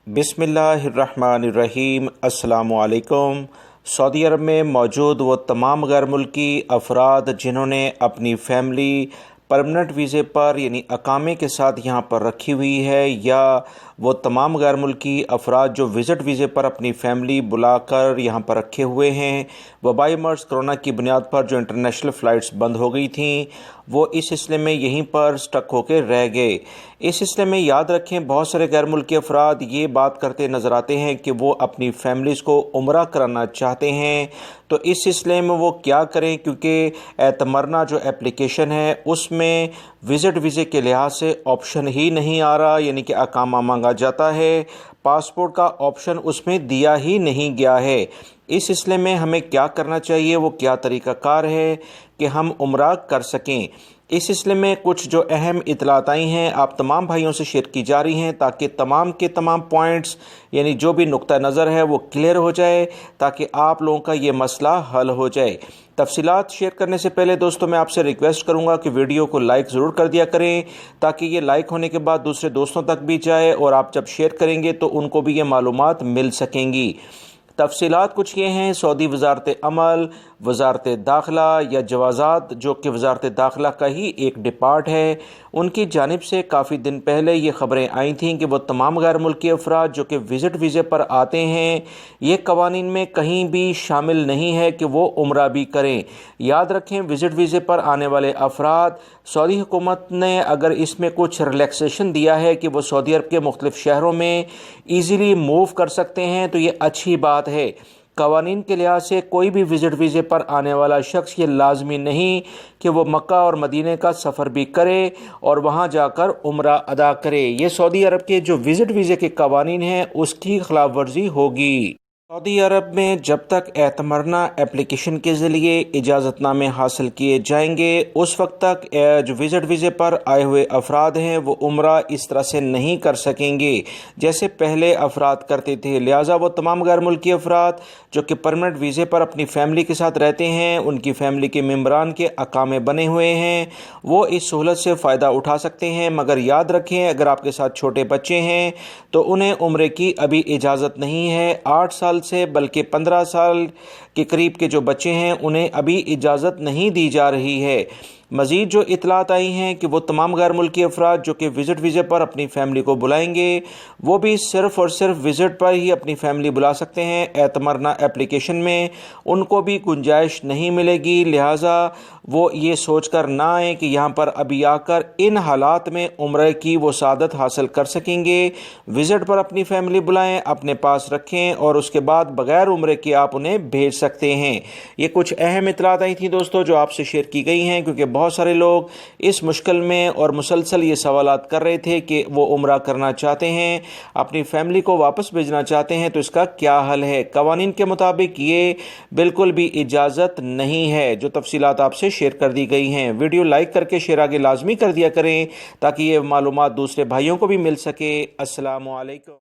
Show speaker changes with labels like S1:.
S1: बिस्मिल्लाहिर्रहमानिर्रहीम। अस्सलामुअलैकुम। सऊदी अरब में मौजूद वो तमाम गैर मुल्की अफराद जिन्होंने अपनी फ़ैमिली परमानेंट वीज़े पर यानी अकामे के साथ यहाँ पर रखी हुई है, या वो तमाम गैर मुल्की अफराद जो विज़िट वीज़े पर अपनी फ़ैमिली बुलाकर यहाँ पर रखे हुए हैं, वबाई मर्ज़ कोरोना की बुनियाद पर जो इंटरनेशनल फ़्लाइट्स बंद हो गई थीं, वो इस सिलसिले में यहीं पर स्टक होकर रह गए। इस सिलसिले में याद रखें, बहुत सारे गैर मुल्की अफराद ये बात करते नज़र आते हैं कि वो अपनी फ़ैमिलीज़ को उम्रा कराना चाहते हैं। तो इस सिलसिले में वो क्या करें, क्योंकि एतमरना जो एप्लीकेशन है उसमें विज़िट वीज़े के लिहाज से ऑप्शन ही नहीं आ रहा, यानी कि अकामा मांगा जाता है, पासपोर्ट का ऑप्शन उसमें दिया ही नहीं गया है। इस सिलसिले में हमें क्या करना चाहिए, वो क्या तरीक़ाकार है कि हम उम्रा कर सकें। इस सिलसिले में कुछ जो अहम इतलात आई हैं आप तमाम भाइयों से शेयर की जा रही हैं, ताकि तमाम के तमाम पॉइंट्स यानी जो भी नुक्ता नज़र है वो क्लियर हो जाए, ताकि आप लोगों का ये मसला हल हो जाए। तफसीलात शेयर करने से पहले दोस्तों मैं आपसे रिक्वेस्ट करूंगा कि वीडियो को लाइक ज़रूर कर दिया करें, ताकि ये लाइक होने के बाद दूसरे दोस्तों तक भी जाए और आप जब शेयर करेंगे तो उनको भी ये मालूमात मिल सकेंगी। तफसीलात कुछ ये हैं, सऊदी वज़ारत अमल, वज़ारत दाखिला या जवाज़ात, जो कि वज़ारत दाखिला का ही एक डिपार्ट है, उनकी जानिब से काफ़ी दिन पहले ये ख़बरें आई थीं कि वो तमाम गैर मुल्की अफराद जो कि विज़िट वीज़े पर आते हैं, ये कवानीन में कहीं भी शामिल नहीं है कि वो उम्रा भी करें। याद रखें, विज़िट वीज़े पर आने वाले अफराद सऊदी हुकूमत ने अगर इसमें कुछ रिलैक्सेशन दिया है कि वो सऊदी अरब के मुख्तलिफ़ शहरों में ईज़िली मूव कर सकते हैं, तो ये अच्छी बात है। कवानीन के लिहाज से कोई भी विज़िट वीज़े पर आने वाला शख्स ये लाजमी नहीं कि वो मक्का और मदीने का सफ़र भी करे और वहाँ जाकर उम्रा अदा करे। ये सऊदी अरब के जो विज़िट वीज़े के कवानीन हैं उसकी खिलाफ वर्जी होगी। सऊदी अरब में जब तक एतमरना एप्लीकेशन के ज़रिए इजाज़तनामे हासिल किए जाएंगे, उस वक्त तक जो विज़िट वीज़े पर आए हुए अफराद हैं वो उम्रा इस तरह से नहीं कर सकेंगे जैसे पहले अफराद करते थे। लिहाजा वो तमाम गैर मुल्की अफराद जो कि परमानेंट वीज़े पर अपनी फ़ैमिली के साथ रहते हैं, उनकी फ़ैमिली के मेम्बरान के अकामे बने हुए हैं, वो इस सहूलत से फ़ायदा उठा सकते हैं। मगर याद रखें, अगर आपके साथ छोटे बच्चे हैं तो उन्हें उम्रे की अभी इजाज़त नहीं है। 8 साल से बल्कि 15 साल के करीब के जो बच्चे हैं उन्हें अभी इजाज़त नहीं दी जा रही है। मज़ीद जो इतलात आई हैं कि वो तमाम गैर मुल्की अफराद जो कि विज़िट वीज़े पर अपनी फ़ैमिली को बुलाएंगे, वो भी सिर्फ़ और सिर्फ विज़िट पर ही अपनी फ़ैमिली बुला सकते हैं। एतमरना एप्लीकेशन में उनको भी गुंजाइश नहीं मिलेगी। लिहाजा वो ये सोच कर ना आए कि यहाँ पर अभी आकर इन हालात में उम्रे की वो सादत हासिल कर सकेंगे। विज़िट पर अपनी फ़ैमिली बुलाएं, अपने पास रखें और उसके बाद बग़ैर उम्रे के आप उन्हें भेज सकते हैं। ये कुछ अहम इतलात आई थी दोस्तों जो आपसे शेयर की गई हैं, क्योंकि बहुत सारे लोग इस मुश्किल में और मुसलसल ये सवालात कर रहे थे कि वो उम्रा करना चाहते हैं, अपनी फ़ैमिली को वापस भेजना चाहते हैं, तो इसका क्या हल है। कवानीन के मुताबिक ये बिल्कुल भी इजाज़त नहीं है। जो तफसीलात आपसे शेयर कर दी गई हैं, वीडियो लाइक करके शेयर आगे लाजमी कर दिया करें, ताकि ये मालूमात दूसरे भाइयों को भी मिल सके। अस्सलामु अलैकुम।